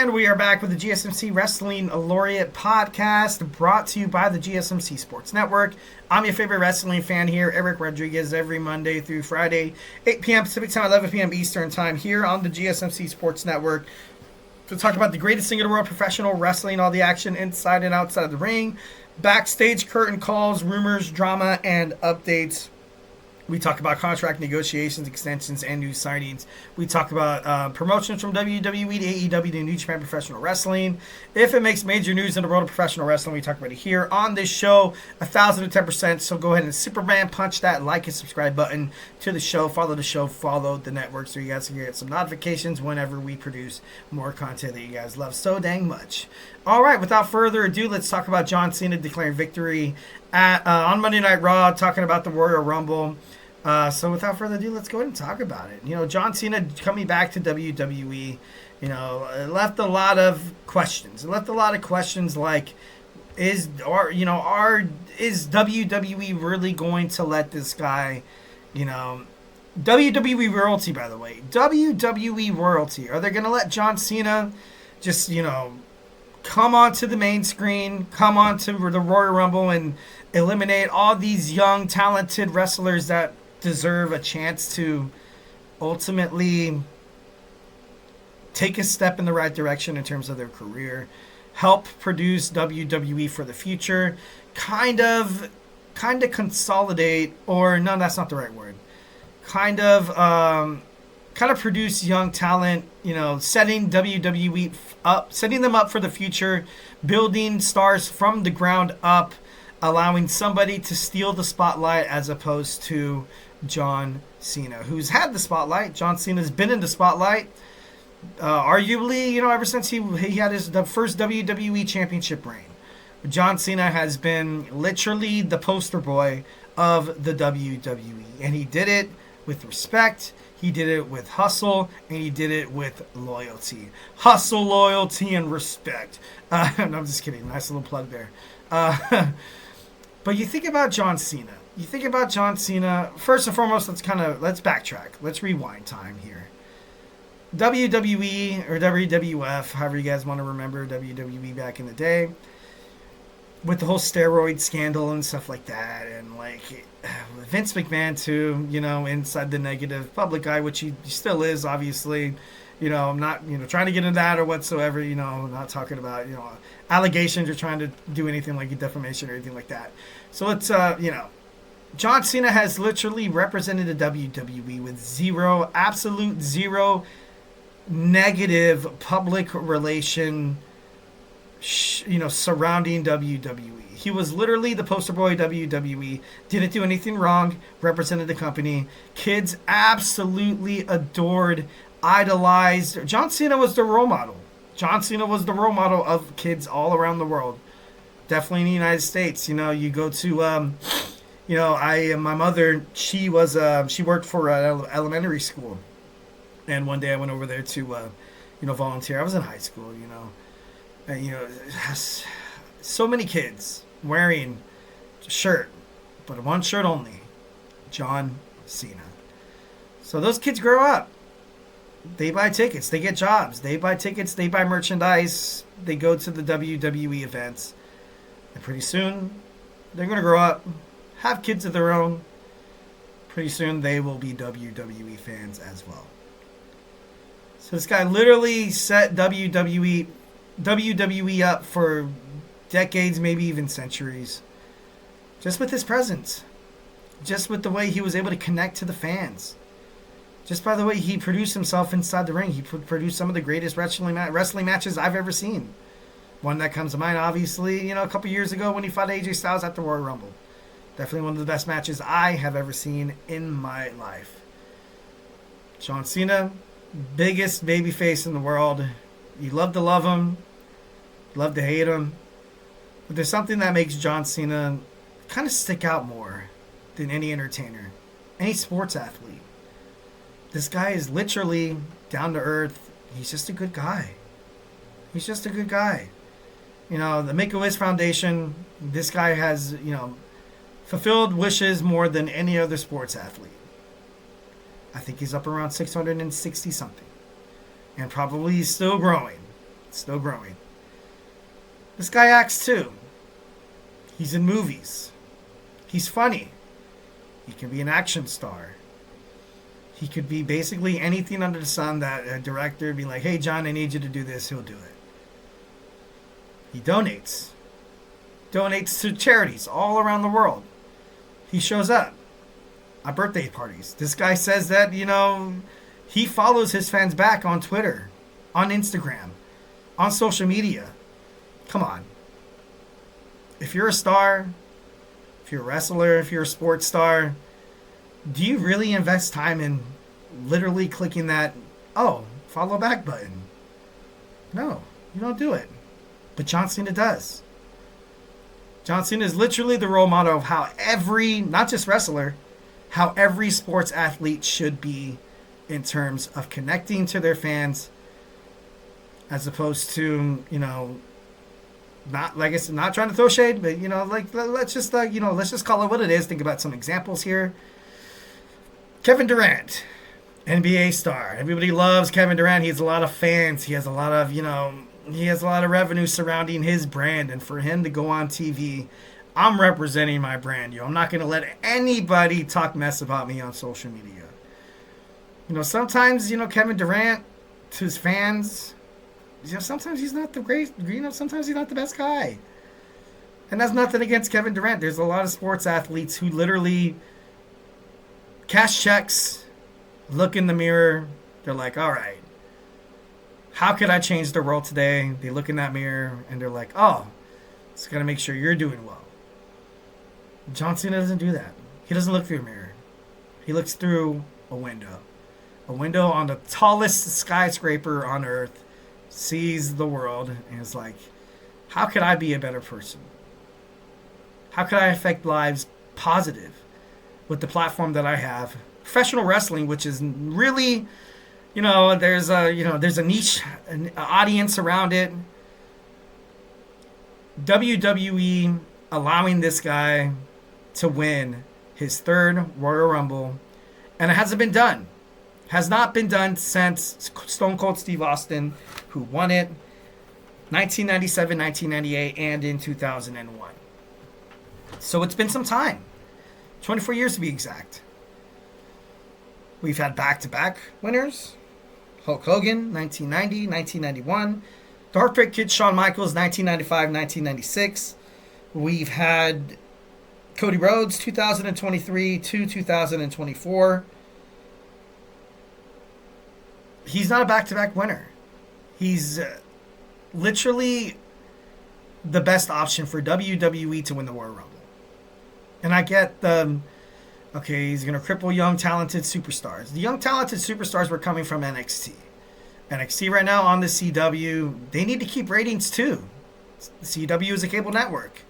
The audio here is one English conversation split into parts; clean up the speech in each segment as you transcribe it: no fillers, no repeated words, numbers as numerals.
And we are back with the GSMC Wrestling Laureate podcast brought to you by the GSMC Sports Network. I'm your favorite wrestling fan here, Eric Rodriguez, every Monday through Friday, 8 p.m. Pacific Time, 11 p.m. Eastern Time here on the GSMC Sports Network to talk about the greatest thing in the world, professional wrestling, all the action inside and outside of the ring, backstage curtain calls, rumors, drama, and updates. We talk about contract negotiations, extensions, and new signings. We talk about promotions from WWE to AEW to New Japan Professional Wrestling. If it makes major news in the world of professional wrestling, we talk about it here on this show, 1,010%. So go ahead and Superman punch that like and subscribe button to the show. Follow the show, follow the network so you guys can get some notifications whenever we produce more content that you guys love so dang much. All right, without further ado, let's talk about John Cena declaring victory on Monday Night Raw, talking about the Royal Rumble. So without further ado, let's go ahead and talk about it. You know, John Cena coming back to WWE, you know, it left a lot of questions. It left a lot of questions like, is WWE really going to let this guy, you know, WWE royalty, by the way, WWE royalty, are they going to let John Cena just, you know, come onto the main screen, come onto the Royal Rumble and eliminate all these young, talented wrestlers that deserve a chance to ultimately take a step in the right direction in terms of their career, help produce WWE for the future, kind of consolidate, or no, that's not the right word, kind of produce young talent, you know, setting WWE up, setting them up for the future, building stars from the ground up, allowing somebody to steal the spotlight as opposed to John Cena, who's had the spotlight. John Cena's been in the spotlight, arguably, you know, ever since he had the first WWE Championship reign. John Cena has been literally the poster boy of the WWE, and he did it with respect. He did it with hustle, and he did it with loyalty. Hustle, loyalty, and respect. No, I'm just kidding. Nice little plug there. But you think about John Cena. First and foremost, let's backtrack. Let's rewind time here. WWE or WWF, however you guys want to remember WWE back in the day, with the whole steroid scandal and stuff like that, and like Vince McMahon too, you know, inside the negative public eye, which he still is, obviously. You know, I'm not, you know, trying to get into that or whatsoever, you know, I'm not talking about, you know, allegations or trying to do anything like defamation or anything like that. So let's, you know, John Cena has literally represented the WWE with absolute zero negative public relation, you know, surrounding WWE. He was literally the poster boy of WWE, didn't do anything wrong, represented the company. Kids absolutely adored, idolized. John Cena was the role model. John Cena was the role model of kids all around the world. Definitely in the United States. You know, you go to, you know, my mother, she worked for an elementary school. And one day I went over there to, you know, volunteer. I was in high school, you know. And, you know, so many kids wearing a shirt, but one shirt only. John Cena. So those kids grow up. They buy tickets. They get jobs. They buy tickets. They buy merchandise. They go to the WWE events. And pretty soon, they're going to grow up, have kids of their own. Pretty soon, they will be WWE fans as well. So this guy literally set WWE up for decades, maybe even centuries. Just with his presence. Just with the way he was able to connect to the fans. Just by the way he produced himself inside the ring. He produced some of the greatest wrestling matches I've ever seen. One that comes to mind, obviously, you know, a couple years ago when he fought AJ Styles at the Royal Rumble. Definitely one of the best matches I have ever seen in my life. John Cena, biggest babyface in the world. You love to love him, love to hate him. But there's something that makes John Cena kind of stick out more than any entertainer, any sports athlete. This guy is literally down to earth. He's just a good guy. He's just a good guy. You know, the Make-A-Wish Foundation, this guy has, you know, fulfilled wishes more than any other sports athlete. I think he's up around 660 something. And probably still growing. Still growing. This guy acts too. He's in movies. He's funny. He can be an action star. He could be basically anything under the sun that a director would be like, hey, John, I need you to do this. He'll do it. He donates. Donates to charities all around the world. He shows up at birthday parties. This guy says that, he follows his fans back on Twitter, on Instagram, on social media. Come on. If you're a star, if you're a wrestler, if you're a sports star, do you really invest time in literally clicking that, follow back button? No, you don't do it. But John Cena does. John Cena is literally the role model of how every, not just wrestler, how every sports athlete should be in terms of connecting to their fans, as opposed to, not, like I said, not trying to throw shade, but, let's just call it what it is. Think about some examples here. Kevin Durant, NBA star. Everybody loves Kevin Durant. He has a lot of fans. He has a lot of, he has a lot of revenue surrounding his brand. And for him to go on TV, I'm representing my brand, I'm not going to let anybody talk mess about me on social media. Sometimes, Kevin Durant, to his fans, sometimes he's not the great, sometimes he's not the best guy. And that's nothing against Kevin Durant. There's a lot of sports athletes who literally cash checks, look in the mirror, they're like, all right, how could I change the world today? They look in that mirror and they're like, it's got to make sure you're doing well. John Cena doesn't do that. He doesn't look through a mirror. He looks through a window. A window on the tallest skyscraper on earth, sees the world, and is like, how could I be a better person? How could I affect lives positive with the platform that I have? Professional wrestling, which is really, there's a niche, an audience around it. WWE allowing this guy to win his third Royal Rumble, and it hasn't been done. Has not been done since Stone Cold Steve Austin, who won it 1997, 1998, and in 2001. So it's been some time. 24 years to be exact. We've had back-to-back winners. Hulk Hogan, 1990, 1991. The Heartbreak Kid Shawn Michaels, 1995, 1996. We've had Cody Rhodes, 2023 to 2024. He's not a back-to-back winner. He's literally the best option for WWE to win the Royal Rumble. And I get the, he's going to cripple young, talented superstars. The young, talented superstars were coming from NXT. NXT right now on the CW, they need to keep ratings too. The CW is a cable network.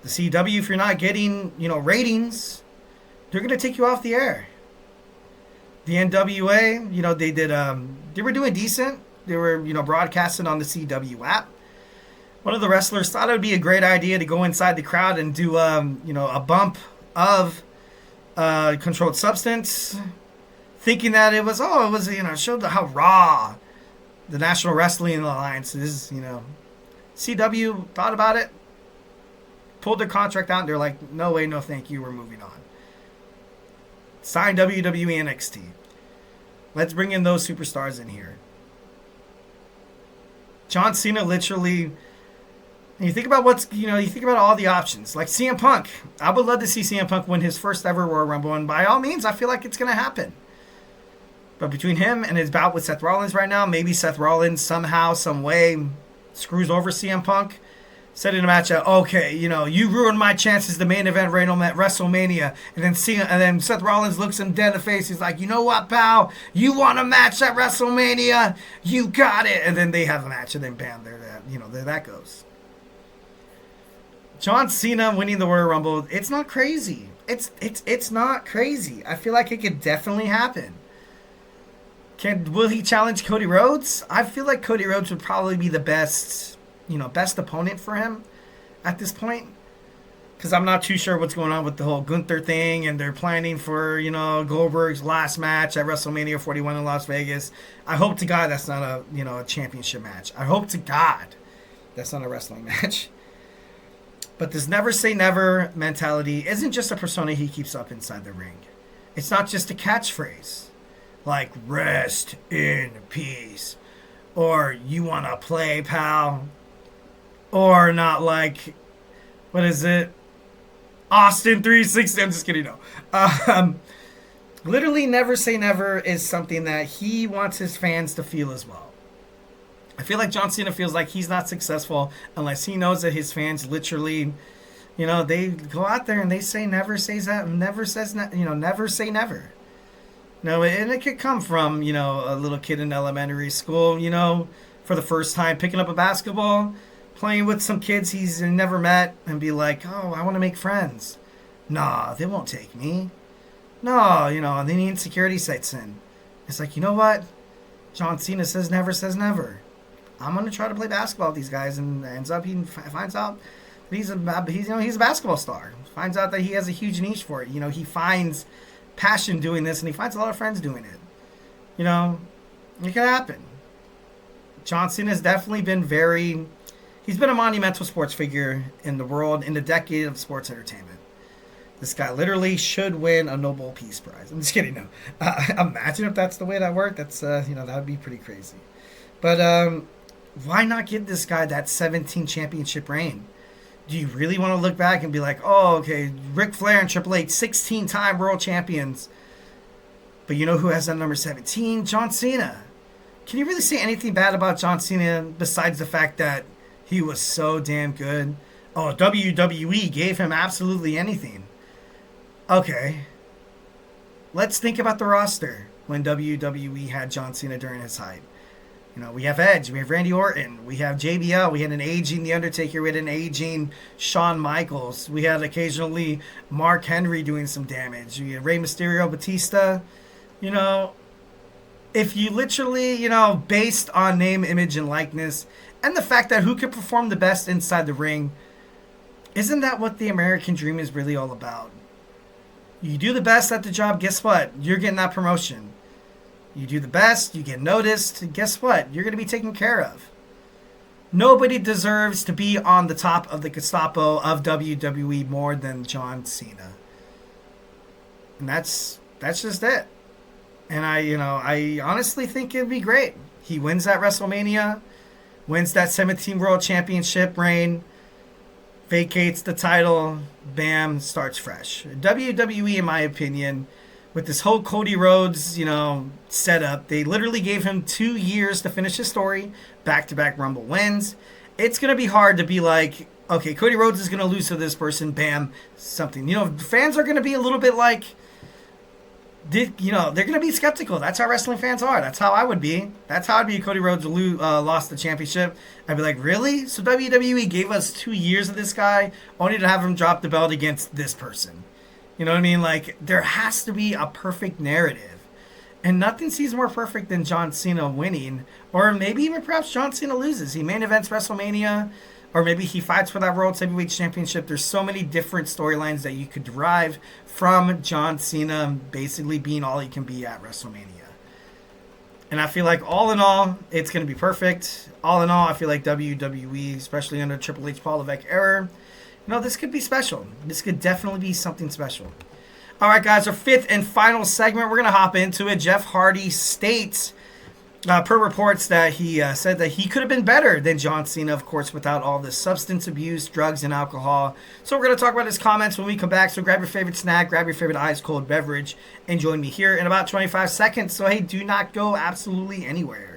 The CW, if you're not getting, ratings, they're going to take you off the air. The NWA, they were doing decent. They were, broadcasting on the CW app. One of the wrestlers thought it would be a great idea to go inside the crowd and do, a bump of controlled substance, thinking that it was, showed how raw the National Wrestling Alliance is, CW thought about it, pulled their contract out, and they're like, no way, no thank you, we're moving on. Sign WWE NXT. Let's bring in those superstars in here. John Cena literally, and you think about you think about all the options. Like CM Punk. I would love to see CM Punk win his first ever Royal Rumble, and by all means, I feel like it's going to happen. But between him and his bout with Seth Rollins right now, maybe Seth Rollins somehow, some way screws over CM Punk, setting a match up. Okay, you ruined my chances to main event at WrestleMania, and then Seth Rollins looks him dead in the face. He's like, you know what, pal? You want a match at WrestleMania? You got it. And then they have a match, and then bam, there that goes. John Cena winning the Royal Rumble. It's not crazy. It's not crazy. I feel like it could definitely happen. Will he challenge Cody Rhodes? I feel like Cody Rhodes would probably be the best opponent for him at this point. because I'm not too sure what's going on with the whole Gunther thing, and they're planning for, Goldberg's last match at WrestleMania 41 in Las Vegas. I hope to God that's not a championship match. I hope to God that's not a wrestling match. But this never say never mentality isn't just a persona he keeps up inside the ring. It's not just a catchphrase like rest in peace, or you want to play, pal, or not like, what is it? Austin 360. I'm just kidding. No. Literally, never say never is something that he wants his fans to feel as well. I feel like John Cena feels like he's not successful unless he knows that his fans literally, they go out there and they say never says that, never says, never say never. No, and it could come from, a little kid in elementary school, for the first time picking up a basketball, playing with some kids he's never met, and be like, oh, I want to make friends. Nah, they won't take me. No, and then the insecurity sets in. It's like, you know what? John Cena says never. I'm going to try to play basketball with these guys, and ends up he finds out that he's a basketball star. Finds out that he has a huge niche for it. He finds passion doing this, and he finds a lot of friends doing it. It can happen. John Cena has definitely been he's been a monumental sports figure in the world in the decade of sports entertainment. This guy literally should win a Nobel Peace Prize. I'm just kidding. No, imagine if that's the way that worked. That's that would be pretty crazy. But why not give this guy that 17 championship reign? Do you really want to look back and be like, oh, okay, Ric Flair and Triple H, 16-time world champions. But you know who has that number 17? John Cena. Can you really say anything bad about John Cena besides the fact that he was so damn good? Oh, WWE gave him absolutely anything. Okay. Let's think about the roster when WWE had John Cena during his hype. We have Edge, we have Randy Orton, we have JBL, we had an aging The Undertaker, we had an aging Shawn Michaels, we had occasionally Mark Henry doing some damage, we had Rey Mysterio, Batista. If you literally, based on name, image, and likeness, and the fact that who can perform the best inside the ring, isn't that what the American dream is really all about? You do the best at the job, guess what? You're getting that promotion. You do the best, you get noticed, and guess what? You're going to be taken care of. Nobody deserves to be on the top of the Gestapo of WWE more than John Cena. And that's just it. And I honestly think it'd be great. He wins that WrestleMania, wins that 17 World Championship reign, vacates the title, bam, starts fresh. WWE, in my opinion, with this whole Cody Rhodes, setup, they literally gave him 2 years to finish his story, back-to-back Rumble wins. It's going to be hard to be like, okay, Cody Rhodes is going to lose to this person, bam, something. Fans are going to be a little bit like, they're going to be skeptical. That's how wrestling fans are. That's how I would be. That's how I'd be if Cody Rhodes lost the championship. I'd be like, really? So WWE gave us 2 years of this guy, only to have him drop the belt against this person. You know what I mean? Like, there has to be a perfect narrative. And nothing seems more perfect than John Cena winning. Or maybe even perhaps John Cena loses. He main events WrestleMania. Or maybe he fights for that World Heavyweight Championship. There's so many different storylines that you could derive from John Cena basically being all he can be at WrestleMania. And I feel like all in all, it's going to be perfect. All in all, I feel like WWE, especially under Triple H Paul Levesque era, this could be special. This could definitely be something special. All right, guys, our fifth and final segment, we're going to hop into it. Jeff Hardy states, per reports, that he said that he could have been better than John Cena, of course, without all this substance abuse, drugs, and alcohol. So we're going to talk about his comments when we come back. So grab your favorite snack, grab your favorite ice cold beverage, and join me here in about 25 seconds. So, hey, do not go absolutely anywhere.